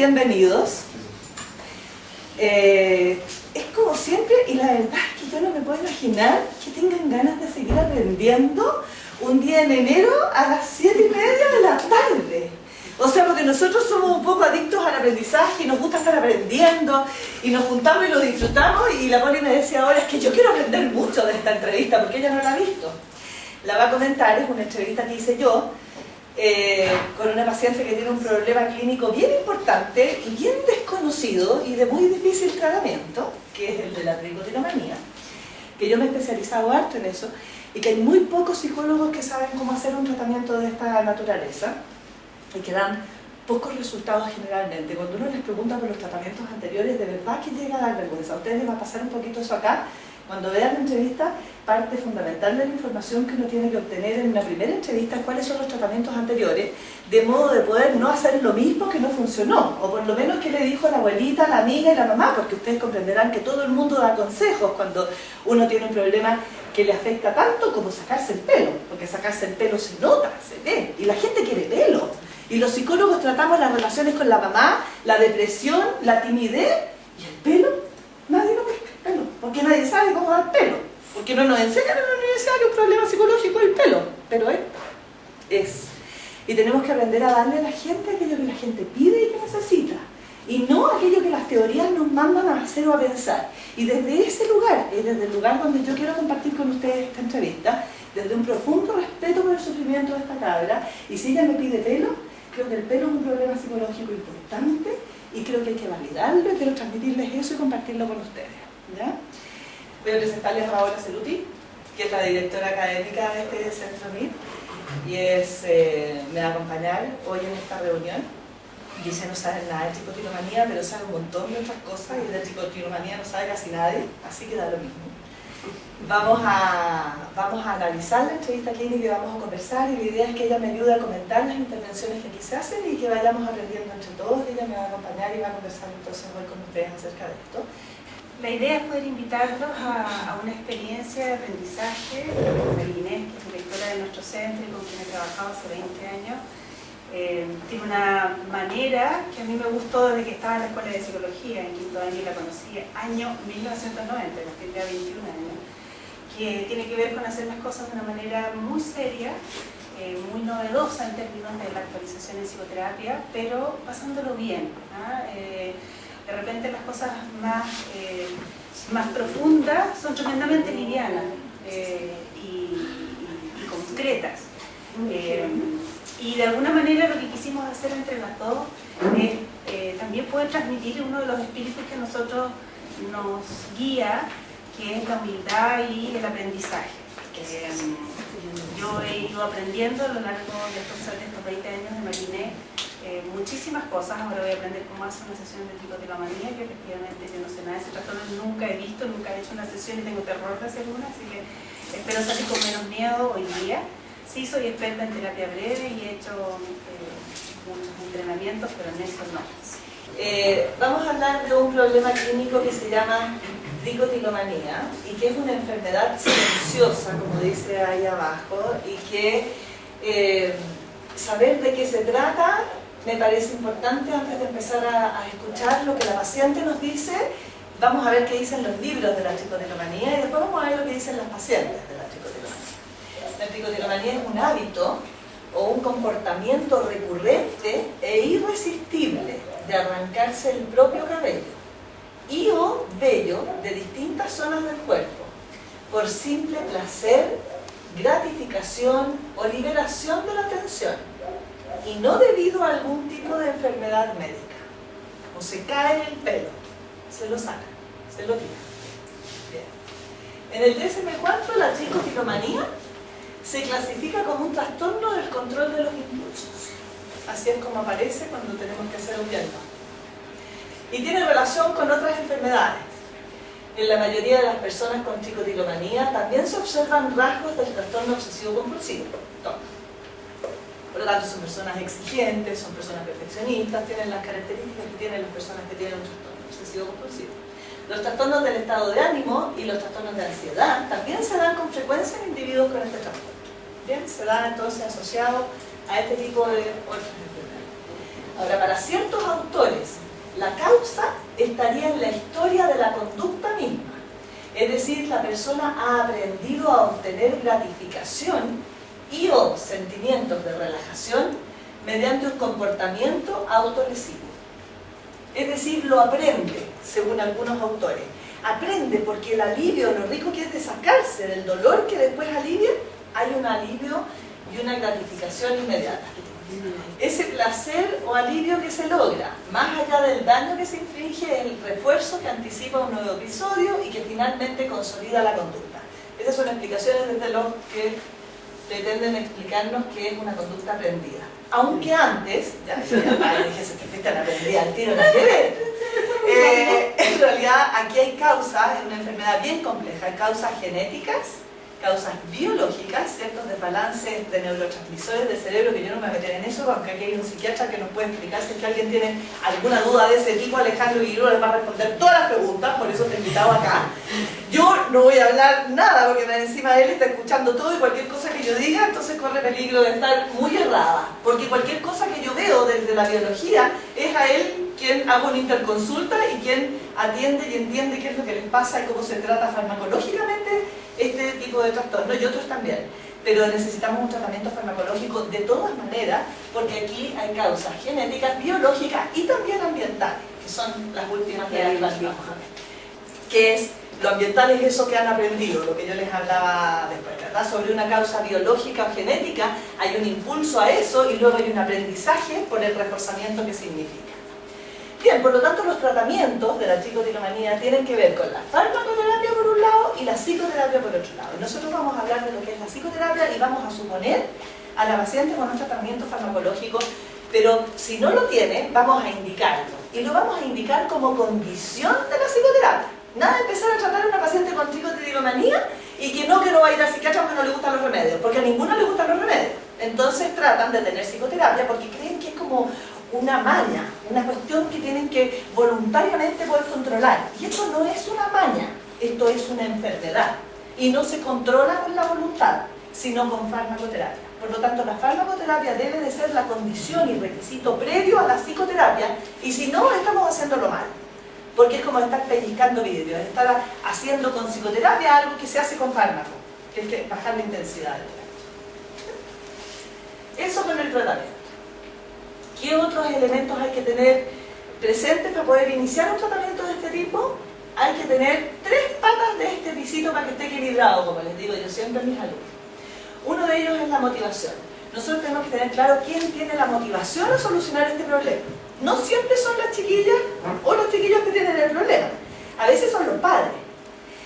bienvenidos. Es como siempre, y la verdad es que yo no me puedo imaginar que tengan ganas de seguir aprendiendo un día en enero a las 7:30 de la tarde. O sea, porque nosotros somos un poco adictos al aprendizaje y nos gusta estar aprendiendo y nos juntamos y lo disfrutamos, y la Poli me decía ahora, es que yo quiero aprender mucho de esta entrevista porque ella no la ha visto. La va a comentar, es una entrevista que hice yo con una paciente que tiene un problema clínico bien importante y bien desconocido y de muy difícil tratamiento, que es el de la tricotilomanía, que yo me he especializado harto en eso, y que hay muy pocos psicólogos que saben cómo hacer un tratamiento de esta naturaleza y que dan pocos resultados generalmente. Cuando uno les pregunta por los tratamientos anteriores, de verdad que llega a dar vergüenza. A ustedes les va a pasar un poquito eso acá. Cuando vean la entrevista, parte fundamental de la información que uno tiene que obtener en una primera entrevista es cuáles son los tratamientos anteriores, de modo de poder no hacer lo mismo que no funcionó, o por lo menos que le dijo la abuelita, la amiga y la mamá, porque ustedes comprenderán que todo el mundo da consejos cuando uno tiene un problema que le afecta tanto como sacarse el pelo, porque sacarse el pelo se nota, se ve, y la gente quiere pelo. Y los psicólogos tratamos las relaciones con la mamá, la depresión, la timidez, y el pelo, nadie lo pesca. Porque nadie sabe cómo dar pelo, porque no nos enseñan en la universidad que un problema psicológico es el pelo, pero es. Y tenemos que aprender a darle a la gente aquello que la gente pide y que necesita, y no aquello que las teorías nos mandan a hacer o a pensar. Y desde ese lugar, es desde el lugar donde yo quiero compartir con ustedes esta entrevista, desde un profundo respeto por el sufrimiento de esta cabra, y si ella me pide pelo, creo que el pelo es un problema psicológico importante, y creo que hay que validarlo, y quiero transmitirles eso y compartirlo con ustedes. ¿Ya? Voy a presentarles a Paola Ceruti, que es la directora académica de este centro MIT, y me va a acompañar hoy en esta reunión. Dice no sabe nada de tricotilomanía, pero sabe un montón de otras cosas, y de tricotilomanía no sabe casi nadie, así que da lo mismo. Vamos a analizar la entrevista clínica y vamos a conversar, y la idea es que ella me ayude a comentar las intervenciones que aquí se hacen y que vayamos aprendiendo entre todos. Ella me va a acompañar y va a conversar entonces hoy con ustedes acerca de esto. La idea es poder invitarlos a una experiencia de aprendizaje. María Inés, que es directora de nuestro centro y con quien he trabajado hace 20 años, tiene una manera que a mí me gustó desde que estaba en la escuela de psicología, en quinto año, y la conocí año 1990, que tendría 21 años, que tiene que ver con hacer las cosas de una manera muy seria, muy novedosa en términos de la actualización en psicoterapia, pero pasándolo bien, ¿ah? De repente las cosas más profundas son tremendamente livianas y concretas. Y de alguna manera lo que quisimos hacer entre las dos es también poder transmitir uno de los espíritus que a nosotros nos guía, que es la humildad y el aprendizaje. Yo he ido aprendiendo a lo largo de estos 20 años de María Inés muchísimas cosas. Ahora voy a aprender cómo hacer una sesión de tricotilomanía, que efectivamente yo no sé nada de ese trastorno, nunca he visto, nunca he hecho una sesión y tengo terror de hacer una, así que espero salir con menos miedo hoy día. Sí, soy experta en terapia breve y he hecho muchos entrenamientos, pero en eso no. Vamos a hablar de un problema clínico que se llama tricotilomanía y que es una enfermedad silenciosa, como dice ahí abajo, y que saber de qué se trata me parece importante antes de empezar a escuchar lo que la paciente nos dice. Vamos a ver qué dicen los libros de la tricotilomanía y después vamos a ver lo que dicen las pacientes de la tricotilomanía. La tricotilomanía es un hábito o un comportamiento recurrente e irresistible de arrancarse el propio cabello y o vello de distintas zonas del cuerpo por simple placer, gratificación o liberación de la tensión, y no debido a algún tipo de enfermedad médica. O se cae el pelo, se lo saca, se lo tira. Bien. En el DSM-4 la tricotilomanía se clasifica como un trastorno del control de los impulsos. Así es como aparece cuando tenemos que hacer un diagnóstico. Y tiene relación con otras enfermedades. En la mayoría de las personas con tricotilomanía también se observan rasgos del trastorno obsesivo-compulsivo. Por lo tanto, son personas exigentes, son personas perfeccionistas, tienen las características que tienen las personas que tienen un trastorno obsesivo-compulsivo. Los trastornos del estado de ánimo y los trastornos de ansiedad también se dan con frecuencia en individuos con este trastorno. Bien, se dan entonces asociados a este tipo de otras enfermedades. Ahora, para ciertos autores estaría en la historia de la conducta misma. Es decir, la persona ha aprendido a obtener gratificación y o sentimientos de relajación mediante un comportamiento autolesivo. Es decir, lo aprende, según algunos autores. Aprende porque el alivio, lo rico que es de sacarse del dolor que después alivia, hay un alivio y una gratificación inmediata. Ese placer o alivio que se logra, más allá del daño que se inflige, es el refuerzo que anticipa un nuevo episodio y que finalmente consolida la conducta. Esas son explicaciones desde los que pretenden explicarnos qué es una conducta aprendida. Aunque antes, ya dije, que fuiste la aprendida al tiro, nada que ver. En realidad aquí hay causas, es una enfermedad bien compleja, hay causas genéticas, causas biológicas, ciertos desbalances de neurotransmisores del cerebro, que yo no me meteré en eso, aunque aquí hay un psiquiatra que nos puede explicar. Si es que alguien tiene alguna duda de ese tipo, Alejandro Guillermo les va a responder todas las preguntas, por eso te he invitado acá. Yo no voy a hablar nada, porque encima él está escuchando todo y cualquier cosa que yo diga, entonces corre peligro de estar muy errada, porque cualquier cosa que yo veo desde la biología, es a él quien hago una interconsulta y quien atiende y entiende qué es lo que les pasa y cómo se trata farmacológicamente este tipo de trastornos y otros también, pero necesitamos un tratamiento farmacológico de todas maneras, porque aquí hay causas genéticas, biológicas y también ambientales, que son las últimas de las vamos a ver. ¿Qué es? Lo ambiental es eso que han aprendido, lo que yo les hablaba después, ¿verdad? Sobre una causa biológica o genética, hay un impulso a eso y luego hay un aprendizaje por el reforzamiento que significa. Bien, por lo tanto los tratamientos de la tricotilomanía tienen que ver con la farmacoterapia por un lado y la psicoterapia por otro lado. Y nosotros vamos a hablar de lo que es la psicoterapia y vamos a suponer a la paciente con un tratamiento farmacológico, pero si no lo tiene, vamos a indicarlo. Y lo vamos a indicar como condición de la psicoterapia. Nada de empezar a tratar a una paciente con tricotilomanía y que no va a ir al psiquiatra porque no le gustan los remedios, porque a ninguno le gustan los remedios. Entonces tratan de tener psicoterapia porque creen que es como una maña, una cuestión que tienen que voluntariamente poder controlar. Y esto no es una maña, esto es una enfermedad. Y no se controla con la voluntad, sino con farmacoterapia. Por lo tanto, la farmacoterapia debe de ser la condición y requisito previo a la psicoterapia, y si no, estamos haciéndolo mal. Porque es como estar pellizcando vidrio, estar haciendo con psicoterapia algo que se hace con fármaco, que es que bajar la intensidad del tratamiento. Eso con el tratamiento. ¿Qué otros elementos hay que tener presentes para poder iniciar un tratamiento de este tipo? Hay que tener 3 patas de este pisito para que esté equilibrado, como les digo yo siempre a mis alumnos. Uno de ellos es la motivación. Nosotros tenemos que tener claro quién tiene la motivación a solucionar este problema. No siempre son las chiquillas o los chiquillos que tienen el problema. A veces son los padres.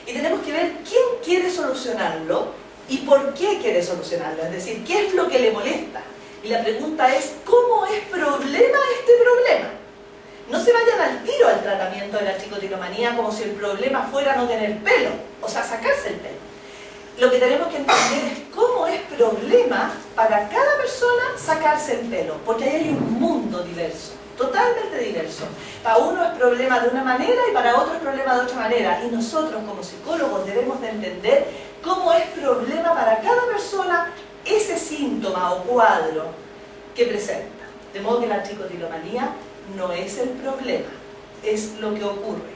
Y tenemos que ver quién quiere solucionarlo y por qué quiere solucionarlo. Es decir, qué es lo que le molesta. Y la pregunta es, ¿cómo es problema este problema? No se vayan al tiro al tratamiento de la tricotilomanía como si el problema fuera no tener pelo, o sea, sacarse el pelo. Lo que tenemos que entender es cómo es problema para cada persona sacarse el pelo, porque ahí hay un mundo diverso, totalmente diverso. Para uno es problema de una manera y para otro es problema de otra manera. Y nosotros como psicólogos debemos de entender cómo es problema para cada persona ese síntoma o cuadro que presenta. De modo que la tricotilomanía no es el problema, es lo que ocurre.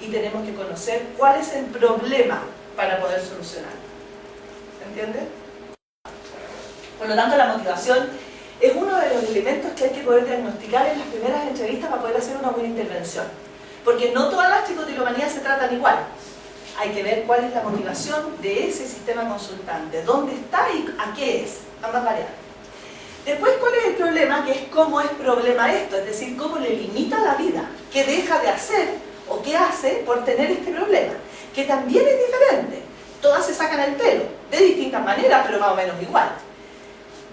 Y tenemos que conocer cuál es el problema para poder solucionarlo. ¿Se entiende? Por lo tanto, la motivación es uno de los elementos que hay que poder diagnosticar en las primeras entrevistas para poder hacer una buena intervención. Porque no todas las tricotilomanías se tratan igual. Hay que ver cuál es la motivación de ese sistema consultante, dónde está y a qué es, ambas variables. Después, ¿cuál es el problema? Que es cómo es problema esto, es decir, cómo le limita la vida, qué deja de hacer o qué hace por tener este problema, que también es diferente. Todas se sacan el pelo, de distintas maneras, pero más o menos igual.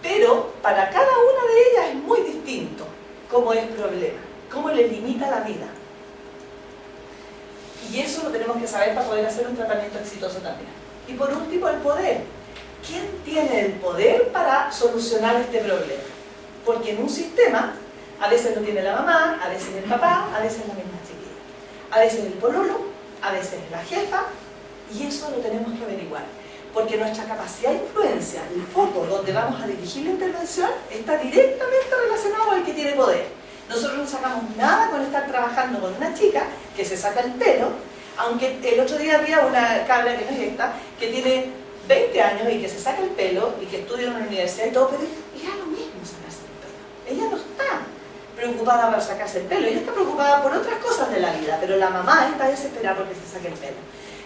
Pero para cada una de ellas es muy distinto cómo es problema, cómo le limita la vida. Y eso lo tenemos que saber para poder hacer un tratamiento exitoso también. Y por último, el poder. ¿Quién tiene el poder para solucionar este problema? Porque en un sistema, a veces lo tiene la mamá, a veces el papá, a veces la misma chiquilla. A veces el pololo, a veces la jefa, y eso lo tenemos que averiguar. Porque nuestra capacidad de influencia, el foco donde vamos a dirigir la intervención, está directamente relacionado al que tiene poder. Nosotros no sacamos nada con estar trabajando con una chica que se saca el pelo, aunque el otro día había una cabra que no es esta, que tiene 20 años y que se saca el pelo y que estudia en una universidad y todo, pero es lo mismo sacarse el pelo. Ella no está preocupada por sacarse el pelo, ella está preocupada por otras cosas de la vida, pero la mamá está desesperada porque se saque el pelo.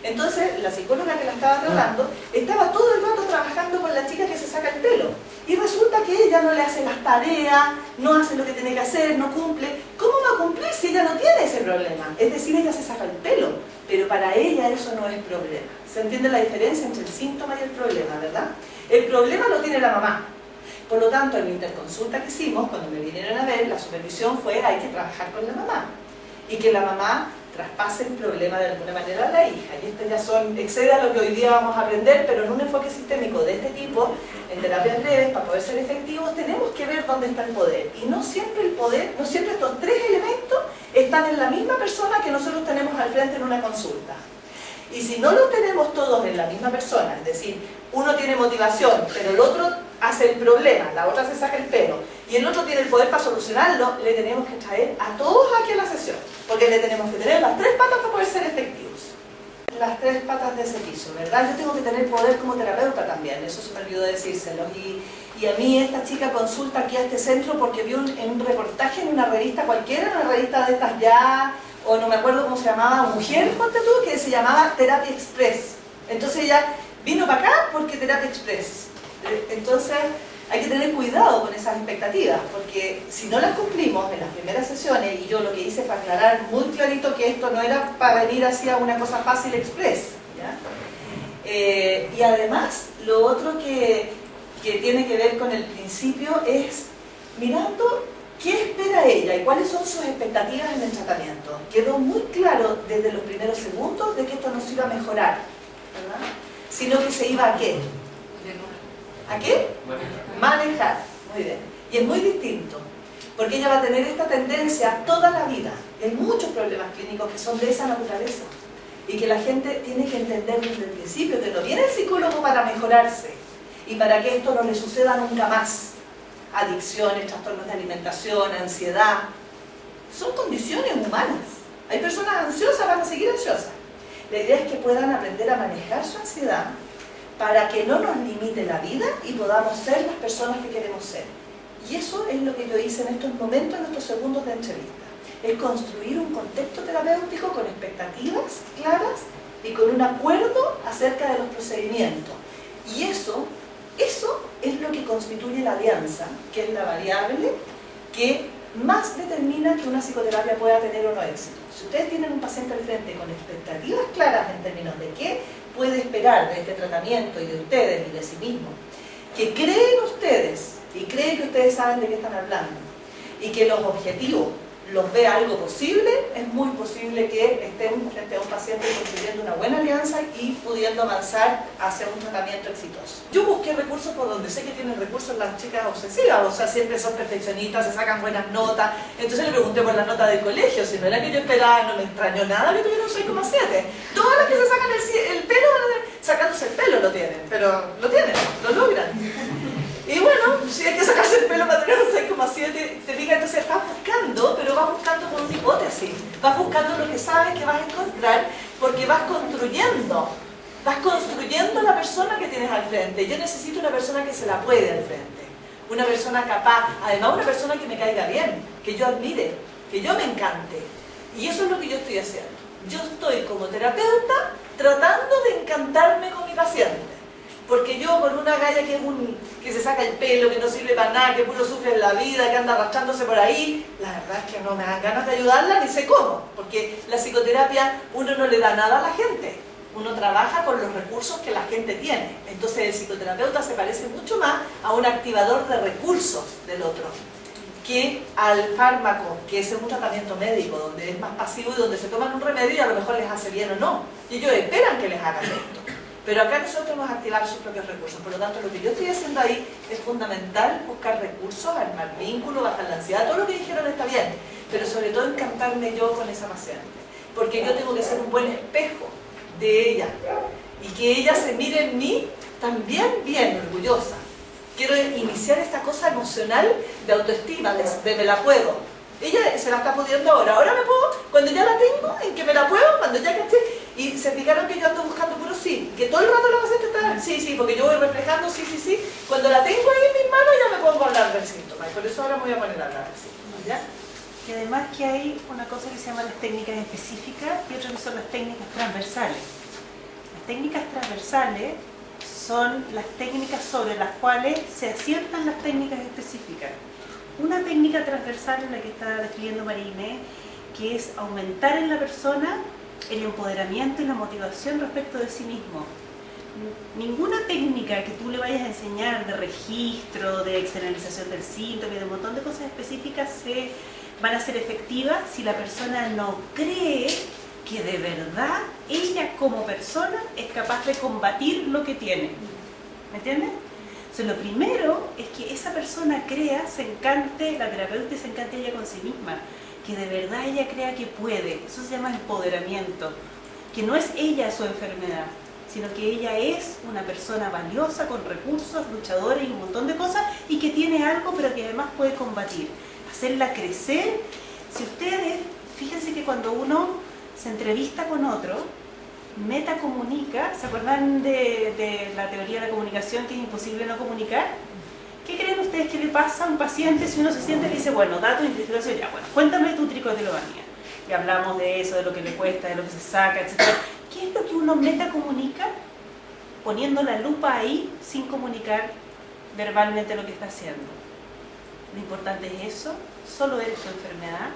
Entonces, la psicóloga que la estaba tratando estaba todo el rato trabajando con la chica que se saca el pelo. Y resulta que ella no le hace las tareas, no hace lo que tiene que hacer, no cumple. ¿Cómo va a cumplir si ella no tiene ese problema? Es decir, ella se saca el pelo, pero para ella eso no es problema. ¿Se entiende la diferencia entre el síntoma y el problema, verdad? El problema lo tiene la mamá. Por lo tanto, en la interconsulta que hicimos, cuando me vinieron a ver, la supervisión fue hay que trabajar con la mamá. Y que la mamá traspase el problema de alguna manera a la hija. Y esto ya excede a lo que hoy día vamos a aprender, pero en un enfoque sistémico de este tipo, en terapias breves, para poder ser efectivos, tenemos que ver dónde está el poder. Y no siempre el poder, no siempre estos tres elementos están en la misma persona que nosotros tenemos al frente en una consulta. Y si no los tenemos todos en la misma persona, es decir, uno tiene motivación, pero el otro hace el problema, la otra se saca el pelo, y el otro tiene el poder para solucionarlo, le tenemos que traer a todos aquí a la sesión, porque le tenemos que tener las tres patas para poder ser efectivos. Las tres patas de ese piso, ¿verdad? Yo tengo que tener poder como terapeuta también, eso se me olvidó decírselo. Y a mí esta chica consulta aquí a este centro porque vio un reportaje en una revista cualquiera, una revista de estas ya, o no me acuerdo cómo se llamaba, Mujer, ponte tú, que se llamaba Terapia Express. Entonces ella vino para acá porque Terapia Express. Entonces hay que tener cuidado con esas expectativas, porque si no las cumplimos en las primeras sesiones, y yo lo que hice fue aclarar muy clarito que esto no era para venir así a una cosa fácil express, ¿ya? Y además, lo otro que tiene que ver con el principio es mirando qué espera ella y cuáles son sus expectativas en el tratamiento. Quedó muy claro desde los primeros segundos de que esto no se iba a mejorar, ¿verdad? Sino que se iba a ¿qué? ¿A qué? Manejar. Muy bien. Y es muy distinto, porque ella va a tener esta tendencia toda la vida. Y hay muchos problemas clínicos que son de esa naturaleza. Y que la gente tiene que entender desde el principio que no viene el psicólogo para mejorarse y para que esto no le suceda nunca más. Adicciones, trastornos de alimentación, ansiedad, son condiciones humanas. Hay personas ansiosas, van a seguir ansiosas. La idea es que puedan aprender a manejar su ansiedad para que no nos limite la vida y podamos ser las personas que queremos ser. Y eso es lo que yo hice en estos momentos, en estos segundos de entrevista. Es construir un contexto terapéutico con expectativas claras y con un acuerdo acerca de los procedimientos. Y eso es lo que constituye la alianza, que es la variable que más determina que una psicoterapia pueda tener o no éxito. Si ustedes tienen un paciente al frente con expectativas claras en términos de qué puede esperar de este tratamiento y de ustedes y de sí mismo, que creen ustedes y creen que ustedes saben de qué están hablando y que los objetivos los ve algo posible, es muy posible que estén frente a un paciente construyendo una buena alianza y pudiendo avanzar hacia un tratamiento exitoso. Yo busqué recursos por donde sé que tienen recursos las chicas obsesivas, o sea, siempre son perfeccionistas, se sacan buenas notas. Entonces le pregunté por las notas del colegio, si no era que yo esperaba, no me extrañó nada que tuviera un 6,7. Todas las que se sacan el pelo, sacándose el pelo lo tienen, pero lo tienen, lo logran. Y bueno, si hay que sacarse el pelo para tener un 6,7, te fijas, entonces vas buscando, pero vas buscando con una hipótesis. Vas buscando lo que sabes que vas a encontrar, porque vas construyendo la persona que tienes al frente. Yo necesito una persona que se la puede al frente. Una persona capaz, además una persona que me caiga bien, que yo admire, que yo me encante. Y eso es lo que yo estoy haciendo. Yo estoy como terapeuta tratando de encantarme con mi paciente. Porque yo con una galla que se saca el pelo, que no sirve para nada, que puro sufre en la vida, que anda arrastrándose por ahí, la verdad es que no me dan ganas de ayudarla ni sé cómo. Porque la psicoterapia uno no le da nada a la gente, uno trabaja con los recursos que la gente tiene. Entonces el psicoterapeuta se parece mucho más a un activador de recursos del otro que al fármaco, que es un tratamiento médico, donde es más pasivo y donde se toman un remedio y a lo mejor les hace bien o no. Y ellos esperan que les haga esto. Pero acá nosotros vamos a activar sus propios recursos. Por lo tanto, lo que yo estoy haciendo ahí es fundamental buscar recursos, armar vínculos, bajar la ansiedad. Todo lo que dijeron está bien, pero sobre todo encantarme yo con esa paciente. Porque yo tengo que ser un buen espejo de ella. Y que ella se mire en mí también bien, orgullosa. Quiero iniciar esta cosa emocional de autoestima, de me la puedo. Ella se la está pudiendo ahora. Ahora me puedo, cuando ya la tengo, en que me la puedo, cuando ya caché. Y se fijaron que yo ando buscando puro sí. Que todo el rato la paciente está, sí, porque yo voy reflejando, sí. Cuando la tengo ahí en mis manos ya me pongo a hablar del síntoma. Y por eso ahora me voy a poner a hablar del síntoma, ¿ya? Y además que hay una cosa que se llama las técnicas específicas y otra que son las técnicas transversales. Las técnicas transversales son las técnicas sobre las cuales se aciertan las técnicas específicas. Una técnica transversal es la que está describiendo María Inés, que es aumentar en la persona el empoderamiento y la motivación respecto de sí mismo. Ninguna técnica que tú le vayas a enseñar de registro, de externalización del síntoma y de un montón de cosas específicas van a ser efectivas si la persona no cree que de verdad ella como persona es capaz de combatir lo que tiene. ¿Me entiendes? Entonces, lo primero es que esa persona crea, se encante, la terapeuta se encante ella con sí misma, que de verdad ella crea que puede. Eso se llama empoderamiento, que no es ella su enfermedad, sino que ella es una persona valiosa, con recursos, luchadora y un montón de cosas, y que tiene algo, pero que además puede combatir. Hacerla crecer. Si ustedes, fíjense que cuando uno se entrevista con otro, metacomunica, ¿se acuerdan de la teoría de la comunicación, que es imposible no comunicar? ¿Qué creen ustedes que le pasa a un paciente si uno se siente y dice, bueno, datos, investigación, ya, bueno, cuéntame tu tricotilomanía? Y hablamos de eso, de lo que le cuesta, de lo que se saca, etc. ¿Qué es lo que uno metacomunica? Poniendo la lupa ahí, sin comunicar verbalmente lo que está haciendo. Lo importante es eso, solo eres tu enfermedad,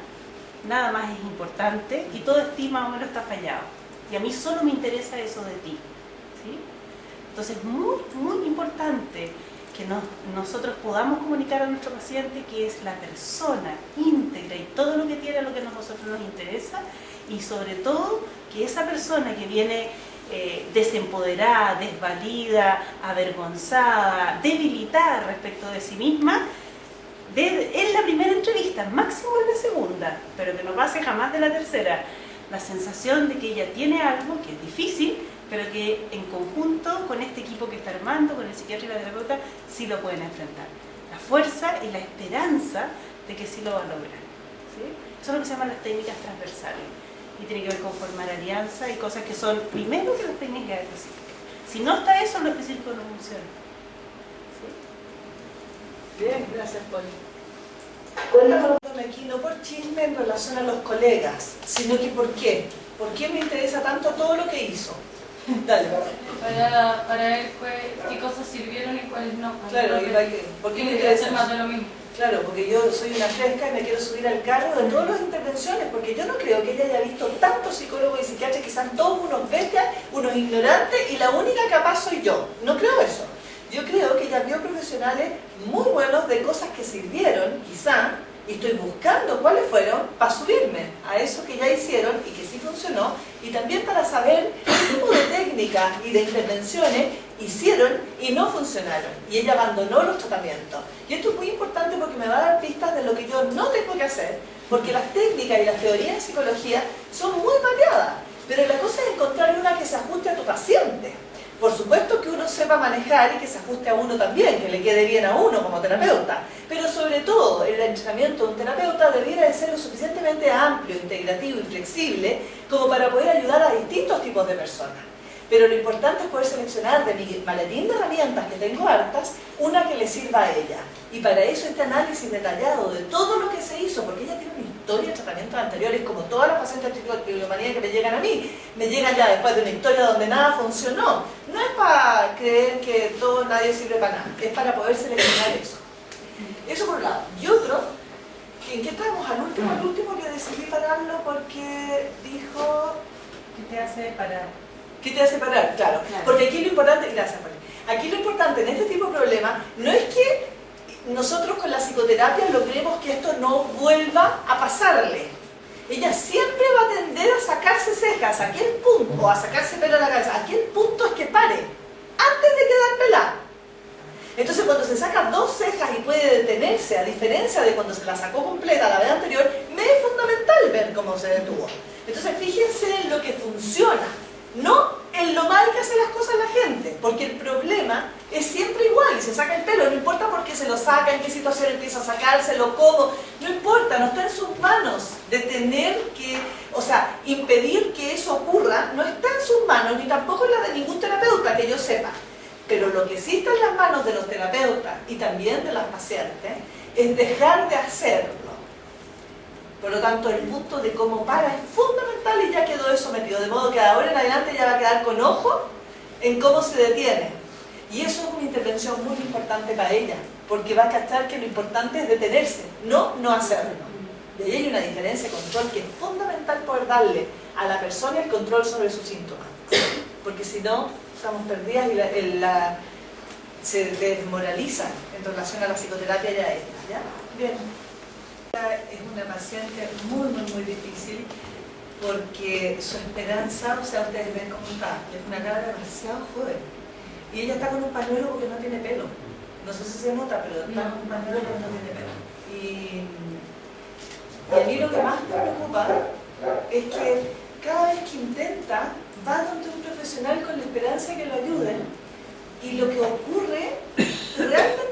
nada más es importante y todo estima o menos está fallado. Y a mí solo me interesa eso de ti. ¿Sí? Entonces es muy, muy importante que nosotros podamos comunicar a nuestro paciente que es la persona íntegra y todo lo que tiene lo que a nosotros nos interesa, y sobre todo que esa persona que viene desempoderada, desvalida, avergonzada, debilitada respecto de sí misma, en la primera entrevista, máximo en la segunda, pero que no pase jamás de la tercera, la sensación de que ella tiene algo que es difícil, pero que en conjunto con este equipo que está armando, con el psiquiatra y la terapeuta, sí lo pueden enfrentar. La fuerza y la esperanza de que sí lo va a lograr. ¿Sí? Eso es lo que se llaman las técnicas transversales. Y tiene que ver con formar alianza y cosas que son primero que las técnicas específicas. Si no está eso, lo específico no funciona. ¿Sí? Bien, gracias, Poli. Cuéntame aquí, no por chisme en relación a los colegas, sino que ¿por qué? ¿Por qué me interesa tanto todo lo que hizo? Dale, para ver qué cosas sirvieron y cuáles no. Claro, ¿por qué me interesa más de lo mismo? Claro, porque yo soy una fresca y me quiero subir al carro de todas las intervenciones, porque yo no creo que ella haya visto tantos psicólogos y psiquiatras que sean todos unos bestias, unos ignorantes, y la única capaz soy yo. No creo eso. Yo creo que ella vio profesionales muy buenos de cosas que sirvieron, quizá, y estoy buscando cuáles fueron para subirme a eso que ya hicieron y que sí funcionó, y también para saber qué tipo de técnicas y de intervenciones hicieron y no funcionaron, y ella abandonó los tratamientos. Y esto es muy importante porque me va a dar pistas de lo que yo no tengo que hacer, porque las técnicas y las teorías en psicología son muy variadas, pero la cosa es encontrar una que se ajuste a tu paciente. Por supuesto que uno sepa manejar y que se ajuste a uno también, que le quede bien a uno como terapeuta, pero sobre todo el entrenamiento de un terapeuta debiera de ser lo suficientemente amplio, integrativo y flexible como para poder ayudar a distintos tipos de personas. Pero lo importante es poder seleccionar de mi maletín de herramientas, que tengo hartas, una que le sirva a ella. Y para eso este análisis detallado de todo lo que se hizo, porque ella tiene una historia de tratamientos anteriores, como todas las pacientes de tricotilomanía que me llegan a mí, me llegan ya después de una historia donde nada funcionó. No es para creer que todo, nadie sirve para nada, es para poder seleccionar eso. Eso por un lado. Y otro, ¿en qué estamos? Al último que decidí pararlo porque dijo... ¿Qué te hace parar? ¿Qué te hace parar? Claro. Porque aquí lo importante, gracias Poli, aquí lo importante en este tipo de problemas no es que nosotros con la psicoterapia logremos que esto no vuelva a pasarle. Ella siempre va a tender a sacarse cejas, ¿a qué punto? O a sacarse pelo a la cabeza, ¿a qué punto es que pare? Antes de quedar pelada. Entonces cuando se saca dos cejas y puede detenerse, a diferencia de cuando se la sacó completa la vez anterior, me es fundamental ver cómo se detuvo. Entonces fíjense en lo que funciona, no en lo mal que hace las cosas la gente, porque el problema es siempre igual y se saca el pelo, no importa por qué se lo saca, en qué situación empieza a sacárselo, cómo, no importa, no está en sus manos detener que, o sea, impedir que eso ocurra, no está en sus manos, ni tampoco en la de ningún terapeuta que yo sepa. Pero lo que sí está en las manos de los terapeutas y también de las pacientes es dejar de hacerlo. Por lo tanto, el punto de cómo para es fundamental y ya quedó eso metido. De modo que de ahora en adelante ya va a quedar con ojo en cómo se detiene. Y eso es una intervención muy importante para ella, porque va a cachar que lo importante es detenerse, no hacerlo. Y ahí hay una diferencia de control que es fundamental poder darle a la persona el control sobre sus síntomas. Porque si no, estamos perdidas y se desmoralizan en relación a la psicoterapia y a ella. ¿Ya? Bien. Es una paciente muy difícil porque su esperanza, o sea, ustedes ven cómo está, es una cara demasiado joven y ella está con un pañuelo porque no tiene pelo, no sé si se nota, pero está con un pañuelo porque no tiene pelo y a mí lo que más me preocupa es que cada vez que intenta va donde un profesional con la esperanza de que lo ayude y lo que ocurre realmente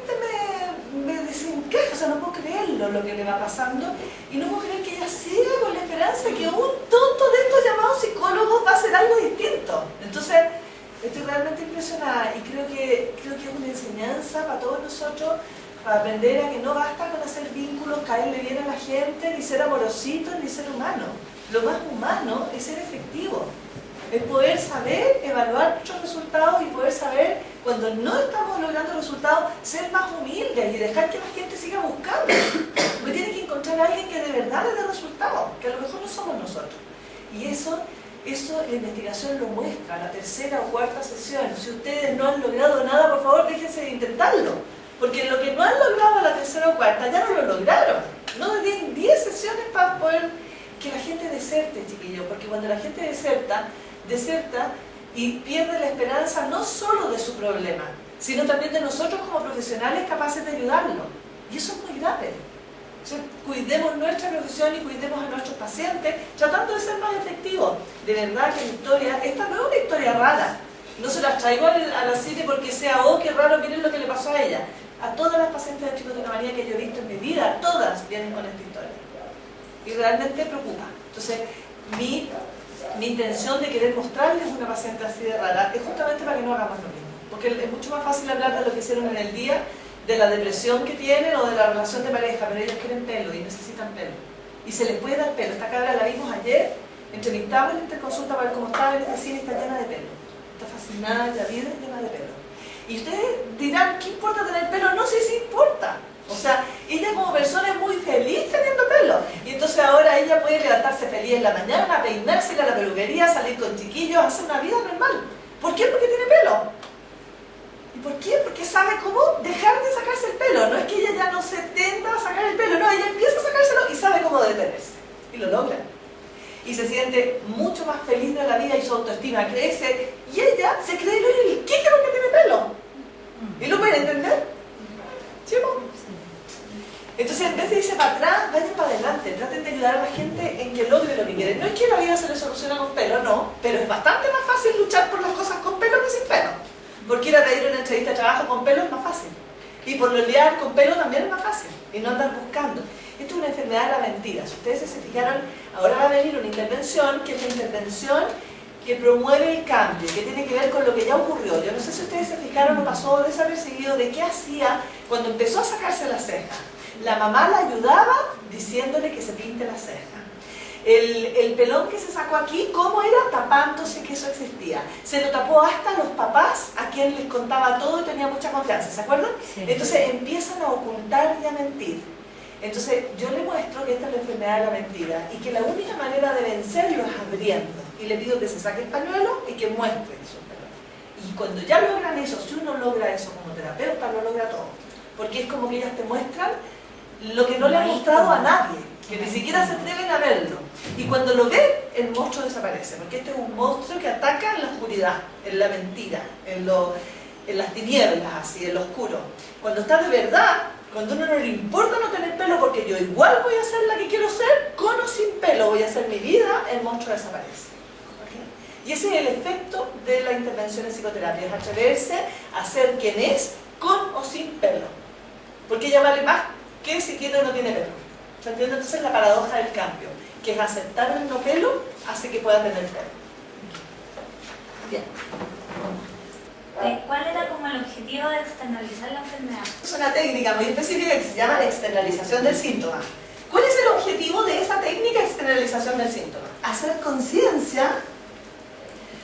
me desencaja, o sea, no puedo creerlo lo que le va pasando y no puedo creer que ella siga con la esperanza de que un tonto de estos llamados psicólogos va a hacer algo distinto. Entonces, estoy realmente impresionada y creo que es una enseñanza para todos nosotros, para aprender a que no basta con hacer vínculos, caerle bien a la gente, ni ser amorositos, ni ser humano. Lo más humano es ser efectivo. Es poder saber evaluar nuestros resultados y poder saber, cuando no estamos logrando resultados, ser más humildes y dejar que la gente siga buscando. Porque tiene que encontrar a alguien que de verdad le dé resultados, que a lo mejor no somos nosotros. Y eso la investigación lo muestra, la tercera o cuarta sesión. Si ustedes no han logrado nada, por favor, déjense de intentarlo. Porque lo que no han logrado a la tercera o cuarta, ya no lo lograron. No tienen 10 sesiones para poder que la gente deserte, chiquillos. Porque cuando la gente deserta y pierde la esperanza no solo de su problema, sino también de nosotros como profesionales capaces de ayudarlo. Y eso es muy grave. Entonces, cuidemos nuestra profesión y cuidemos a nuestros pacientes, tratando de ser más efectivos. De verdad que la historia, esta no es una historia rara. No se las traigo a la cine porque sea, oh, qué raro, miren lo que le pasó a ella. A todas las pacientes de tricotonomanía que yo he visto en mi vida, todas vienen con esta historia. Y realmente preocupa. Entonces, mi intención de querer mostrarles una paciente así de rara es justamente para que no hagamos lo mismo. Porque es mucho más fácil hablar de lo que hicieron en el día, de la depresión que tienen o de la relación de pareja, pero ellos quieren pelo y necesitan pelo. Y se les puede dar pelo. Esta cabra la vimos ayer, entrevistamos en la interconsulta para ver cómo estaba en esta cine, está llena de pelo. Está fascinada, ya vida llena de pelo. Y ustedes dirán, ¿qué importa tener pelo? No sé si importa. O sea, ella como persona es muy feliz teniendo pelo. Y entonces ahora ella puede levantarse feliz en la mañana, peinarse, ir a la peluquería, salir con chiquillos, hacer una vida normal. ¿Por qué? Porque tiene pelo. ¿Y por qué? Porque sabe cómo dejar de sacarse el pelo. No es que ella ya no se tenta a sacar el pelo, no, ella empieza a sacárselo y sabe cómo detenerse. Y lo logra. Y se siente mucho más feliz de la vida y su autoestima crece. Y ella se cree el qué porque tiene pelo. ¿Y lo pueden entender? ¿Sí o no? Entonces, en vez de irse para atrás, vayan para adelante. Traten de ayudar a la gente en que logre lo que quieren. No es que la vida se le soluciona con pelo, no. Pero es bastante más fácil luchar por las cosas con pelo que sin pelo. Porque ir a pedir una entrevista de trabajo con pelo es más fácil. Y por lidiar con pelo también es más fácil. Y no andar buscando. Esto es una enfermedad de la mentira. Si ustedes se fijaron, ahora va a venir una intervención, que es la intervención que promueve el cambio, que tiene que ver con lo que ya ocurrió. Yo no sé si ustedes se fijaron o pasó desapercibido de qué hacía cuando empezó a sacarse la ceja. La mamá la ayudaba diciéndole que se pinte la ceja. El pelón que se sacó aquí, ¿cómo era? Tapándose que eso existía. Se lo tapó hasta los papás, a quien les contaba todo y tenía mucha confianza, ¿se acuerdan? Sí. Entonces empiezan a ocultar y a mentir. Entonces yo le muestro que esta es la enfermedad de la mentira y que la única manera de vencerlo es abriendo. Y le pido que se saque el pañuelo y que muestre su pelón. Y cuando ya logran eso, si uno logra eso como terapeuta, lo logra todo. Porque es como que ellas te muestran lo que no le han mostrado a nadie, que ni siquiera se atreven a verlo. Y cuando lo ven, el monstruo desaparece, porque este es un monstruo que ataca en la oscuridad, en la mentira, en las tinieblas, así, en lo oscuro. Cuando está de verdad, cuando a uno no le importa no tener pelo, porque yo igual voy a ser la que quiero ser, con o sin pelo, voy a hacer mi vida, el monstruo desaparece. ¿Okay? Y ese es el efecto de la intervención en psicoterapia, es atreverse a ser quien es, con o sin pelo. Porque ella vale más que si tiene o no tiene pelo. ¿Se entiende? Entonces la paradoja del cambio, que es aceptar el no pelo, hace que pueda tener pelo. Bien. ¿Cuál era como el objetivo de externalizar la enfermedad? Es una técnica muy específica que se llama externalización del síntoma. ¿Cuál es el objetivo de esa técnica de externalización del síntoma? Hacer conciencia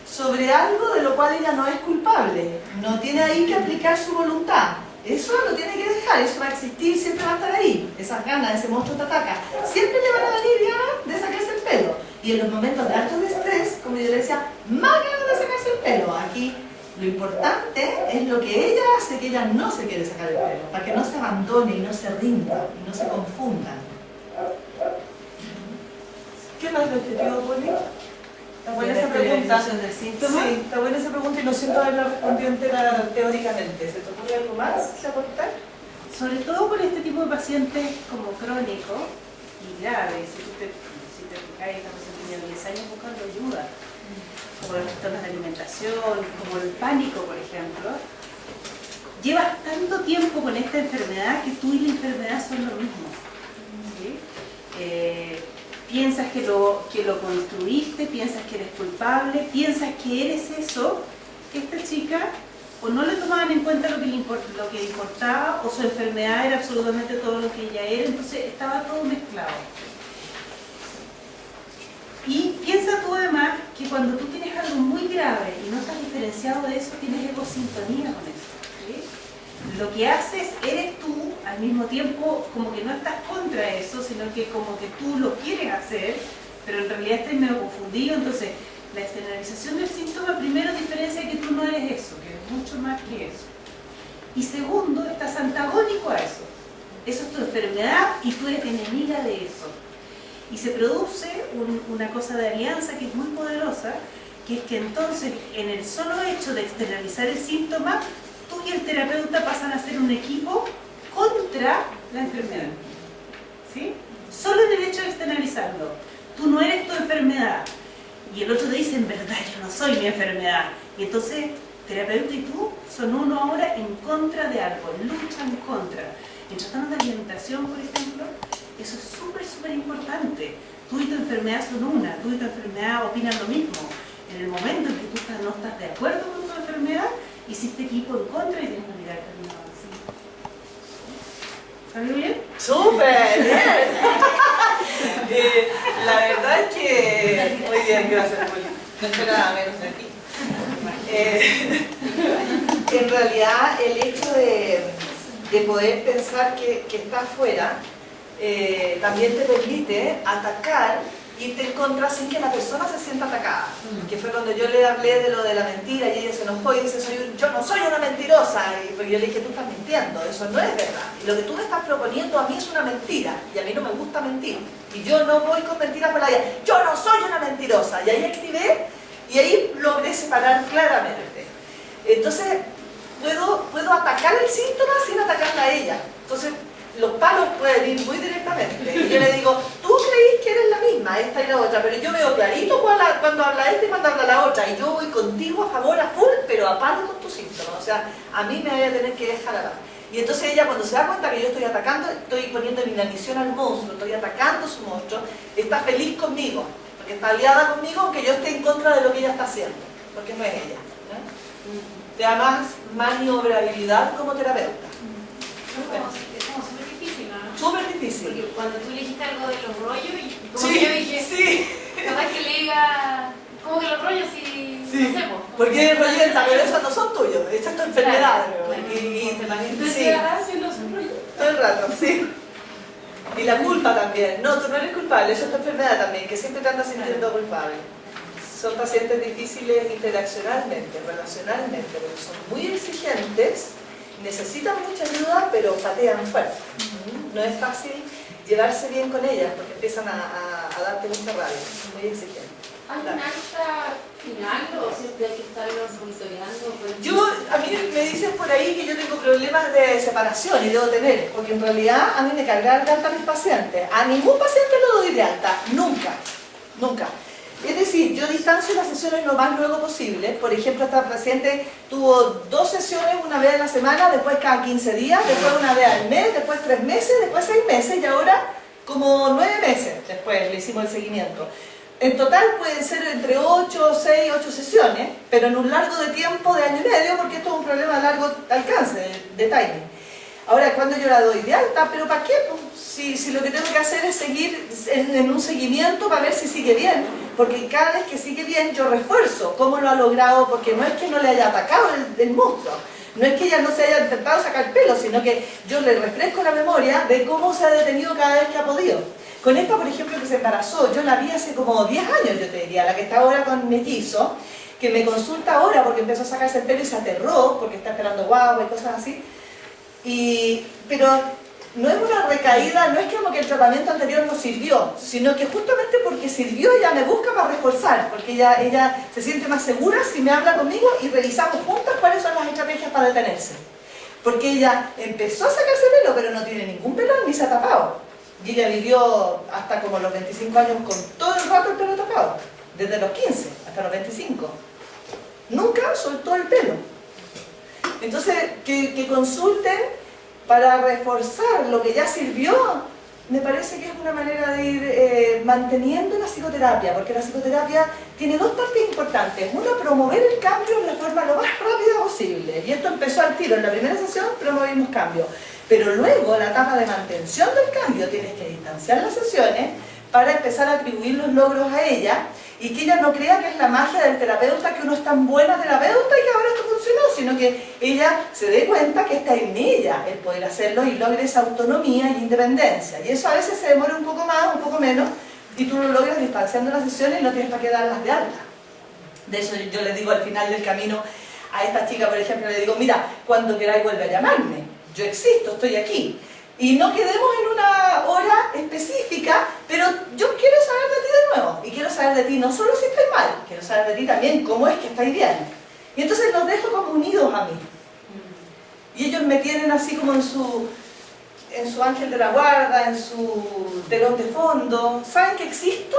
sobre algo de lo cual ella no es culpable. No tiene ahí que aplicar su voluntad. Eso lo tiene que dejar, eso va a existir, siempre va a estar ahí. Esas ganas, ese monstruo te ataca. Siempre le van a venir ganas de sacarse el pelo. Y en los momentos de alto estrés, como yo le decía, más ganas de sacarse el pelo. Aquí lo importante es lo que ella hace, que ella no se quiere sacar el pelo, para que no se abandone y no se rinda y no se confundan. ¿Qué más de objetivo, Poli? Está buena esa pregunta. Del síntoma. Sí, está buena esa pregunta y no siento haberla respondido entera teóricamente. ¿Se te ocurre algo más que aportar? Sobre todo por este tipo de pacientes como crónicos y graves. Si te fijas, esta paciente tiene 10 años buscando ayuda, como los trastornos de alimentación, como el pánico, por ejemplo. Llevas tanto tiempo con esta enfermedad que tú y la enfermedad son lo mismo. ¿Sí? Piensas que lo construiste, piensas que eres culpable, piensas que eres eso, que esta chica o no le tomaban en cuenta lo que le importaba, o su enfermedad era absolutamente todo lo que ella era, entonces estaba todo mezclado. Y piensa tú además que cuando tú tienes algo muy grave y no estás diferenciado de eso, tienes egosintonía con eso. ¿Sí? Lo que haces eres tú, al mismo tiempo como que no estás contra eso, sino que como que tú lo quieres hacer, pero en realidad estás medio confundido. Entonces, la externalización del síntoma primero diferencia que tú no eres eso, que eres mucho más que eso. Y segundo, estás antagónico a eso. Eso es tu enfermedad y tú eres enemiga de eso. Y se produce una cosa de alianza que es muy poderosa, que es que entonces, en el solo hecho de externalizar el síntoma, tú y el terapeuta pasan a ser un equipo contra la enfermedad. ¿Sí? Solo en el hecho de externalizarlo. Tú no eres tu enfermedad. Y el otro te dice, en verdad, yo no soy mi enfermedad. Y entonces, terapeuta y tú son uno ahora en contra de algo, luchan contra. En trastornos de alimentación, por ejemplo, eso es súper, súper importante. Tú y tu enfermedad son una, tú y tu enfermedad opinan lo mismo. En el momento en que tú no estás de acuerdo con tu enfermedad, hiciste equipo en contra y tienes que mirar el camino así. ¿Está bien? ¡Súper! ¡Bien! La verdad es que... Muy bien, gracias, Poli. No esperaba menos de aquí. En realidad, el hecho de poder pensar que está afuera también te permite atacar, irte en contra sin que la persona se sienta atacada. Que fue cuando yo le hablé de lo de la mentira y ella se enojó y dice, yo no soy una mentirosa. Y porque yo le dije, tú estás mintiendo, eso no es verdad. Y lo que tú me estás proponiendo a mí es una mentira y a mí no me gusta mentir. Y yo no voy con mentiras por la vida. Yo no soy una mentirosa. Y ahí activé y ahí logré separar claramente. Entonces, puedo atacar el síntoma sin atacarla a ella. Entonces, los palos pueden ir muy directamente. Y yo le digo, tú creís que eres la misma, esta y la otra, pero yo veo clarito cuando habla esta y cuando habla la otra. Y yo voy contigo a favor, a full, pero a palo con tus síntomas. O sea, a mí me voy a tener que dejar hablar. Y entonces ella, cuando se da cuenta que yo estoy atacando, estoy poniendo en inanición al monstruo, estoy atacando su monstruo, está feliz conmigo, porque está aliada conmigo, aunque yo esté en contra de lo que ella está haciendo, porque no es ella, ¿no? Te da más maniobrabilidad como terapeuta. Es como súper difícil, ¿no? Súper difícil. Porque cuando tú le dijiste algo de los rollos, y como Sí, que yo dije, sí. capaz que le diga, como que los rollos sí, Sí, no sé, po. porque eres rollenta, pero esos no son tuyos, esa es tu enfermedad. Claro. Entonces, Sí, si no son rollos. todo el rato, sí. Y la culpa también. No, tú no eres culpable, eso es tu enfermedad también, que siempre te andas sintiendo culpable. Son pacientes difíciles interaccionalmente, relacionalmente, porque son muy exigentes, necesitan mucha ayuda, pero patean fuerte. No es fácil llevarse bien con ellas, porque empiezan a darte mucha rabia, son muy exigentes. ¿Hay una alta final o siempre hay que estarlos monitoreando? A mí me dicen por ahí que yo tengo problemas de separación y debo tener, porque en realidad a mí me cargan de alta a mis pacientes. A ningún paciente lo doy de alta, nunca, nunca. Es decir, yo distancio las sesiones lo más luego posible. Por ejemplo, esta paciente tuvo 2 sesiones, una vez a la semana, después cada 15 días, después una vez al mes, después 3 meses, después 6 meses y ahora como 9 meses después le hicimos el seguimiento. En total pueden ser entre 6, 8 sesiones, pero en un largo de tiempo de año y medio, porque esto es un problema de largo alcance, de timing. Ahora, cuando yo la doy de alta, ¿pero para qué? Pues, si lo que tengo que hacer es seguir en un seguimiento para ver si sigue bien, porque cada vez que sigue bien yo refuerzo cómo lo ha logrado, porque no es que no le haya atacado el monstruo, no es que ella no se haya intentado sacar pelo, sino que yo le refresco la memoria de cómo se ha detenido cada vez que ha podido. Con esta, por ejemplo, que se embarazó, yo la vi hace como 10 años, yo te diría, la que está ahora con mellizo, que me consulta ahora porque empezó a sacarse el pelo y se aterró, porque está esperando guagua y cosas así. Pero no es una recaída, no es como que el tratamiento anterior no sirvió, sino que justamente porque sirvió ella me busca para reforzar, porque ella se siente más segura si me habla conmigo y revisamos juntas cuáles son las estrategias para detenerse. Porque ella empezó a sacarse pelo, pero no tiene ningún pelo ni se ha tapado. Y ella vivió hasta como los 25 años con todo el rato el pelo tapado, desde los 15 hasta los 25. Nunca soltó el pelo. Entonces, que consulten para reforzar lo que ya sirvió, me parece que es una manera de ir manteniendo la psicoterapia, porque la psicoterapia tiene 2 partes importantes. Una, promover el cambio de la forma lo más rápida posible. Y esto empezó al tiro. En la primera sesión promovimos cambio. Pero luego, la etapa de mantención del cambio, tienes que distanciar las sesiones para empezar a atribuir los logros a ella y que ella no crea que es la magia del terapeuta, que uno es tan buena terapeuta y que ahora esto funcionó, sino que ella se dé cuenta que está en ella el poder hacerlo y logre esa autonomía y independencia. Y eso a veces se demora un poco más, un poco menos, y tú lo logras distanciando las sesiones y no tienes para qué darlas de alta. De eso yo le digo al final del camino a esta chica, por ejemplo, le digo, mira, cuando queráis vuelve a llamarme, yo existo, estoy aquí. Y no quedemos en una hora específica, pero yo quiero saber de ti de nuevo. Y quiero saber de ti no solo si estoy mal, quiero saber de ti también cómo es que estáis bien. Y entonces los dejo como unidos a mí. Y ellos me tienen así como en su ángel de la guarda, en su telón de fondo. ¿Saben que existo?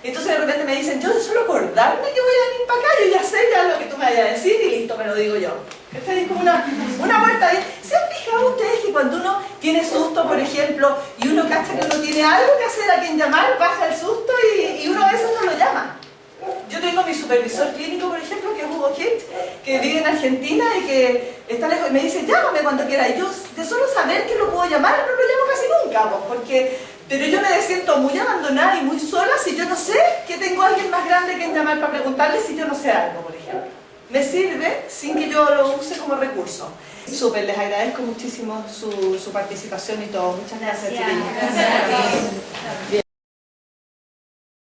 Entonces de repente me dicen, yo de solo acordarme que voy a venir para acá, yo ya sé ya lo que tú me vayas a decir y listo, me lo digo yo. Esta es como una puerta bien. ¿Se han fijado ustedes que cuando uno tiene susto, por ejemplo, y uno cacha que uno tiene algo que hacer, a quien llamar, baja el susto y uno a veces no lo llama? Yo tengo mi supervisor clínico, por ejemplo, que es Hugo Hirt, que vive en Argentina y que está lejos, y me dice, llámame cuando quiera. Y yo, de solo saber que lo puedo llamar, no lo llamo casi nunca, pero yo me siento muy abandonada y muy sola si yo no sé que tengo a alguien más grande que llamar para preguntarle si yo no sé algo, por ejemplo. Me sirve sin que yo lo use como recurso. Súper, les agradezco muchísimo su participación y todo. Muchas gracias, chiquillos. Gracias.